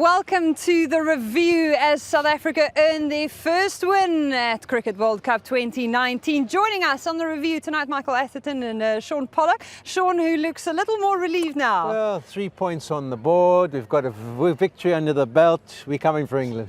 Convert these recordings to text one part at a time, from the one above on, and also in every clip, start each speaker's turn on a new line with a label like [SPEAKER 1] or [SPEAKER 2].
[SPEAKER 1] welcome to the review as South Africa earned their first win at Cricket World Cup 2019. Joining us on the review tonight, Michael Atherton and Sean Pollock. Sean, who looks a little more relieved now.
[SPEAKER 2] Well, 3 points on the board. We've got a victory under the belt. We're coming for England.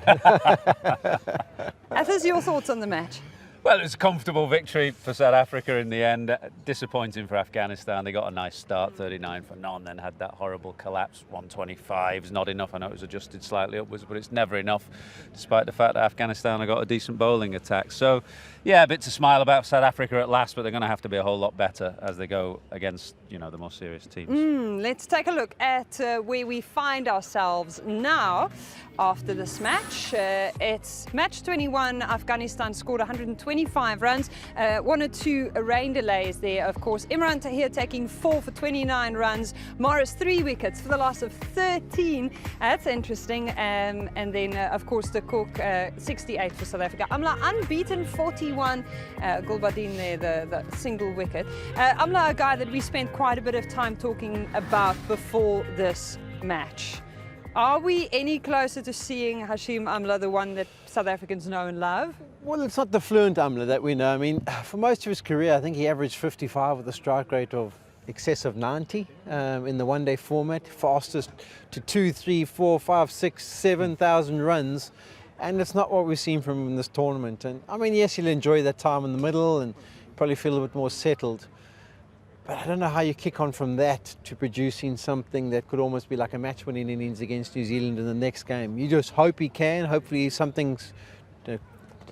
[SPEAKER 1] Athers, your thoughts on the match?
[SPEAKER 3] Well, it was a comfortable victory for South Africa in the end. Disappointing for Afghanistan. They got a nice start, 39 for none, then had that horrible collapse. 125 is not enough. I know it was adjusted slightly upwards, but it's never enough, despite the fact that Afghanistan have got a decent bowling attack. So, yeah, a bit to smile about South Africa at last, but they're going to have to be a whole lot better as they go against, you know, the more serious teams.
[SPEAKER 1] Let's take a look at where we find ourselves now after this match. It's match 21. Afghanistan scored 125 runs. One or two rain delays there, of course. Imran Tahir taking 4 for 29 runs. Morris 3 wickets for the loss of 13. That's interesting. And then, of course, de Kock 68 for South Africa. Amla unbeaten 41. Gulbadin there, the single wicket. Amla, a guy that we spent quite a bit of time talking about before this match. Are we any closer to seeing Hashim Amla, the one that South Africans know and love?
[SPEAKER 2] Well, it's not the fluent Amla that we know. I mean, for most of his career, I think he averaged 55 with a strike rate of excess of 90 in the one-day format, fastest to 2, 3, 4, 5, 6, 7,000 runs. And it's not what we've seen from him in this tournament. And I mean, yes, he'll enjoy that time in the middle and probably feel a bit more settled. But I don't know how you kick on from that to producing something that could almost be like a match-winning innings against New Zealand in the next game. You just hope he can. Hopefully something's, I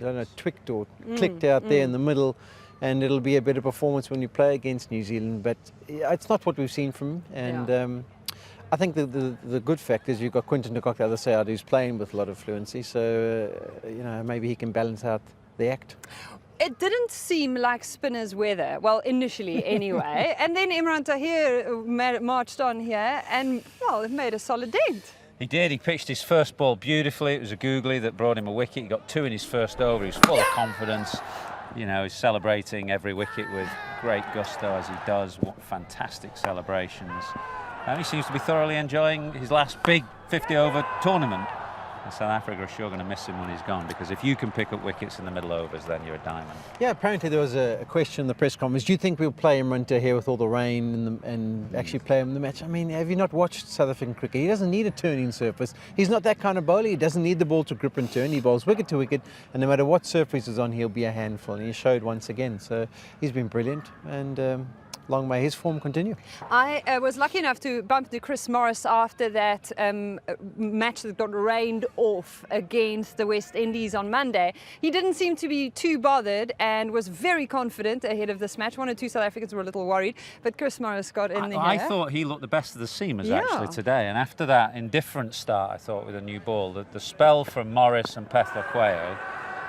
[SPEAKER 2] don't know, tweaked or clicked out there in the middle, and it'll be a better performance when you play against New Zealand. But it's not what we've seen from him. And I think the good fact is you've got Quinton de Kock the other side who's playing with a lot of fluency. So, you know, maybe he can balance out the act.
[SPEAKER 1] It didn't seem like spinners' weather, well, initially anyway. And then Imran Tahir marched on here and, well, it made a solid dent.
[SPEAKER 3] He did. He pitched his first ball beautifully. It was a googly that brought him a wicket. He got 2 in his first over. He was full of confidence. You know, he's celebrating every wicket with great gusto as he does. What fantastic celebrations. And he seems to be thoroughly enjoying his last big 50-over tournament. And South Africa are sure going to miss him when he's gone, because if you can pick up wickets in the middle overs, then you're a diamond. Yeah,
[SPEAKER 2] apparently there was a question in the press conference. Do you think we'll play Imran Tahir with all the rain and actually play him in the match? I mean, have you not watched South African cricket? He doesn't need a turning surface. He's not that kind of bowler. He doesn't need the ball to grip and turn. He bowls wicket to wicket, and no matter what surface is on, he'll be a handful. And he showed once again. So he's been brilliant. And long may his form continue.
[SPEAKER 1] I was lucky enough to bump into Chris Morris after that match that got rained off against the West Indies on Monday. He didn't seem to be too bothered and was very confident ahead of this match. One or two South Africans were a little worried, but Chris Morris got in there.
[SPEAKER 3] I thought he looked the best of the seamers actually today. And after that indifferent start, I thought, with a new ball, the spell from Morris and Pethler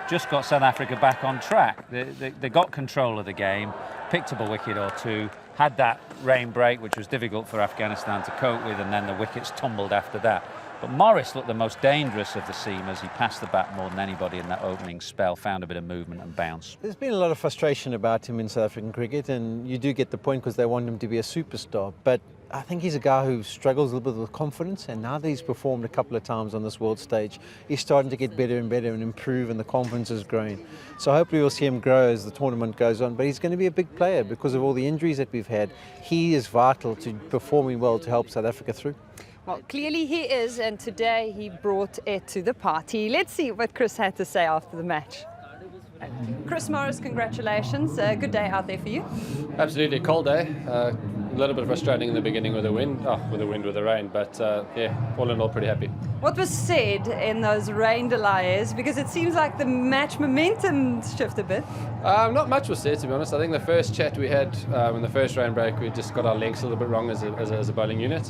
[SPEAKER 3] just got South Africa back on track. They got control of the game, picked up a wicket or two, had that rain break, which was difficult for Afghanistan to cope with, and then the wickets tumbled after that. But Morris looked the most dangerous of the seamers. He passed the bat more than anybody in that opening spell, found a bit of movement and bounce.
[SPEAKER 2] There's been a lot of frustration about him in South African cricket, and you do get the point because they want him to be a superstar. But I think he's a guy who struggles a little bit with confidence, and now that he's performed a couple of times on this world stage, he's starting to get better and better and improve, and the confidence is growing. So hopefully we'll see him grow as the tournament goes on, but he's going to be a big player because of all the injuries that we've had. He is vital to performing well to help South Africa through.
[SPEAKER 1] Well, clearly he is, and today he brought it to the party. Let's see what Chris had to say after the match. Chris Morris, congratulations. Good day out there for you.
[SPEAKER 4] Absolutely, cold day. A little bit frustrating in the beginning with the wind, with the rain, but yeah, all in all, pretty happy. What
[SPEAKER 1] was said in those rain delays? Because it seems like the match momentum shifted a bit.
[SPEAKER 4] Not much was said, to be honest. I think the first chat we had in the first rain break, we just got our legs a little bit wrong as a bowling unit.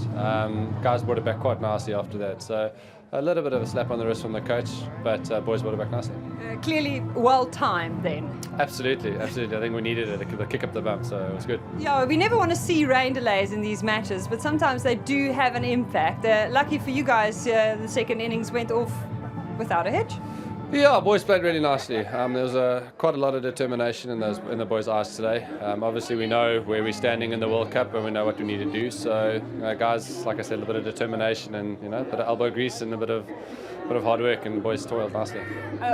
[SPEAKER 4] Guys brought it back quite nicely after that. So a little bit of a slap on the wrist from the coach, but boys brought it back nicely.
[SPEAKER 1] Clearly well timed then.
[SPEAKER 4] Absolutely. I think we needed it to kick up the bump, so it was good.
[SPEAKER 1] Yeah, we never want to see rain delays in these matches, but sometimes they do have an impact. Lucky for you guys, the second innings went off without a hitch.
[SPEAKER 4] Yeah, boys played really nicely. There was quite a lot of determination in the boys' eyes today. Obviously, we know where we're standing in the World Cup and we know what we need to do. So, guys, like I said, a bit of determination and a bit of elbow grease and a bit of hard work, and boys toiled nicely.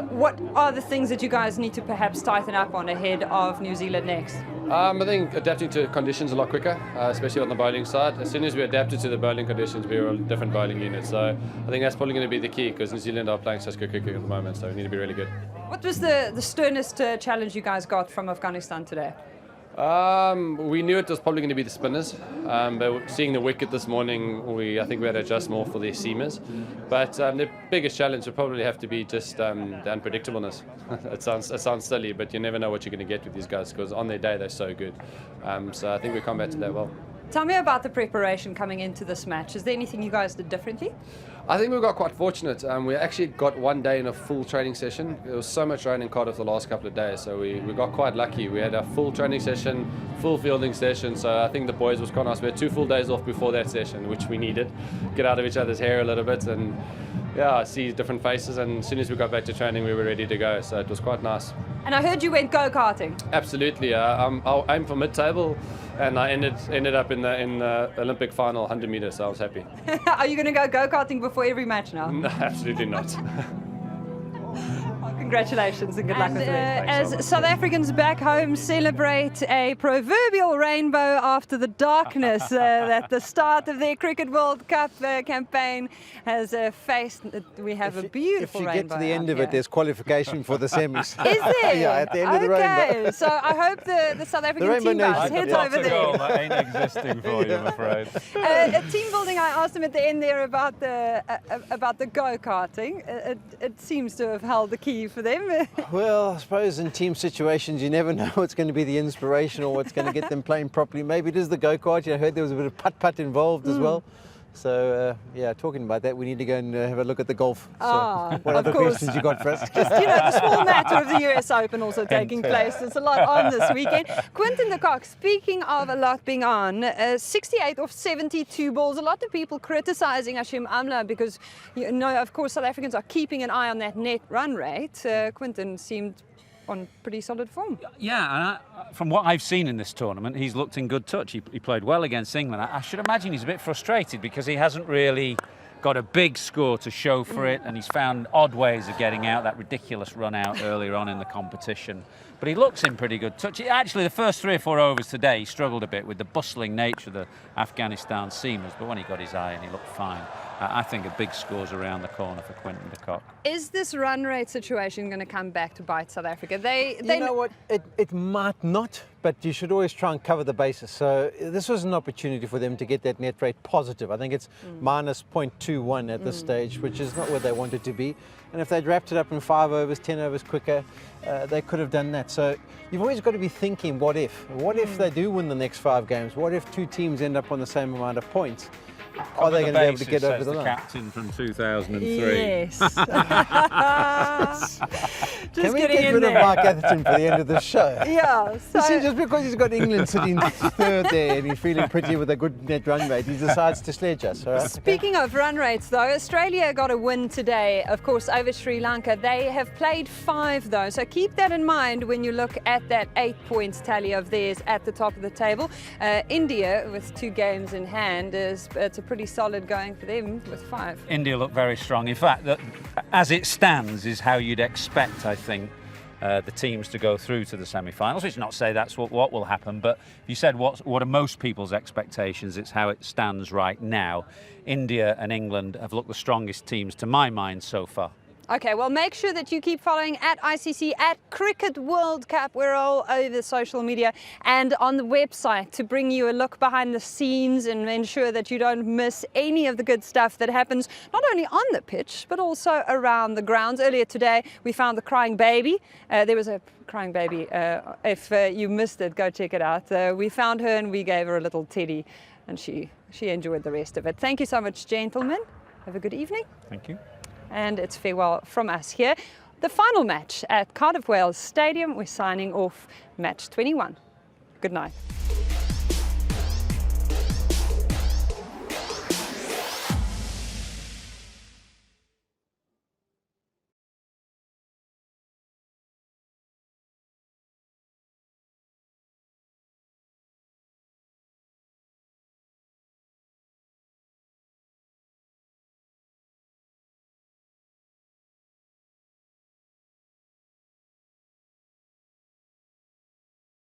[SPEAKER 1] What are the things that you guys need to perhaps tighten up on ahead of New Zealand next?
[SPEAKER 4] I think adapting to conditions a lot quicker, especially on the bowling side. As soon as we adapted to the bowling conditions, we were a different bowling unit. So I think that's probably going to be the key, because New Zealand are playing such good cricket at the moment, so we need to be really good.
[SPEAKER 1] What was the sternest challenge you guys got from Afghanistan today?
[SPEAKER 4] We knew it was probably going to be the spinners, but seeing the wicket this morning, I think we had to adjust more for their seamers. But the biggest challenge would probably have to be just the unpredictableness. It sounds silly, but you never know what you're going to get with these guys, because on their day they're so good. So I think we combated that well.
[SPEAKER 1] Tell me about the preparation coming into this match. Is there anything you guys did differently?
[SPEAKER 4] I think we got quite fortunate. We actually got one day in a full training session. There was so much rain in Cardiff the last couple of days, so we got quite lucky. We had a full training session, full fielding session, so I think the boys was quite nice. We had 2 full days off before that session, which we needed. Get out of each other's hair a little bit and see different faces, and as soon as we got back to training we were ready to go, so it was quite nice.
[SPEAKER 1] And I heard you went go-karting.
[SPEAKER 4] Absolutely. I aimed for mid-table and I ended up in the Olympic final 100 meters, so I was happy.
[SPEAKER 1] Are you going to go go-karting before every match now?
[SPEAKER 4] No, absolutely not.
[SPEAKER 1] Congratulations and good luck with it.
[SPEAKER 4] Thanks,
[SPEAKER 1] As South Africans back home celebrate a proverbial rainbow after the darkness that the start of their Cricket World Cup campaign has faced, we have a beautiful rainbow.
[SPEAKER 2] If you get to the end of
[SPEAKER 1] here.
[SPEAKER 2] it, there's qualification for the semis.
[SPEAKER 1] Is there?
[SPEAKER 2] Yeah, at the end of the rainbow.
[SPEAKER 1] So I hope the South African
[SPEAKER 2] Rainbow
[SPEAKER 1] team guys
[SPEAKER 2] Nation.
[SPEAKER 1] heads over there.
[SPEAKER 3] That ain't existing for you, I'm afraid.
[SPEAKER 1] Team building, I asked him at the end there about the go-karting. It seems to have held the key for them.
[SPEAKER 2] Well, I suppose in team situations you never know what's going to be the inspiration or what's going to get them playing properly. Maybe it is the go-kart. I heard there was a bit of putt-putt involved as well. So, talking about that, we need to go and have a look at the golf. So, what other questions you got for us?
[SPEAKER 1] Just, the small matter of the US Open also taking place. There's a lot on this weekend. Quinton de Kock, speaking of a lot being on, 68 of 72 balls. A lot of people criticising Hashim Amla because, of course, South Africans are keeping an eye on that net run rate. Quinton seemed on pretty solid form.
[SPEAKER 3] Yeah, and from what I've seen in this tournament, he's looked in good touch. He played well against England. I should imagine he's a bit frustrated because he hasn't really got a big score to show for it, and he's found odd ways of getting out, that ridiculous run out earlier on in the competition. But he looks in pretty good touch. Actually, the first 3 or 4 overs today, he struggled a bit with the bustling nature of the Afghanistan seamers, but when he got his eye in, he looked fine. I think a big score's around the corner for Quinton de Kock.
[SPEAKER 1] Is this run rate situation going to come back to bite South Africa?
[SPEAKER 2] You know what? It might not, but you should always try and cover the bases. So this was an opportunity for them to get that net rate positive. I think it's minus 0.21 at this stage, which is not where they wanted to be. And if they'd wrapped it up in 5 overs, 10 overs quicker, they could have done that. So you've always got to be thinking, what if? What if they do win the next 5 games? What if 2 teams end up on the same amount of points? Are they going to be able to get over the line?
[SPEAKER 3] Captain from 2003.
[SPEAKER 1] Yes.
[SPEAKER 2] Can we get rid of Mark Atherton for the end of the show?
[SPEAKER 1] Yeah.
[SPEAKER 2] You see, just because he's got England sitting third there and he's feeling pretty with a good net run rate, he decides to sledge us. All right?
[SPEAKER 1] Speaking of run rates, though, Australia got a win today, of course, over Sri Lanka. They have played 5, though, so keep that in mind when you look at that 8 points tally of theirs at the top of the table. India, with 2 games in hand, it's a pretty solid going for them with 5.
[SPEAKER 3] India look very strong. In fact, as it stands, is how you'd expect, I think, the teams to go through to the semi-finals. Which is not to say that's what will happen, but if you said what are most people's expectations, it's how it stands right now. India and England have looked the strongest teams to my mind so far.
[SPEAKER 1] Okay, well, make sure that you keep following at ICC, at Cricket World Cup. We're all over social media and on the website to bring you a look behind the scenes and ensure that you don't miss any of the good stuff that happens, not only on the pitch, but also around the grounds. Earlier today, we found the crying baby. There was a crying baby. If you missed it, go check it out. We found her and we gave her a little teddy, and she enjoyed the rest of it. Thank you so much, gentlemen. Have a good evening.
[SPEAKER 3] Thank you.
[SPEAKER 1] And it's farewell from us here. The final match at Cardiff Wales Stadium. We're signing off match 21. Good night.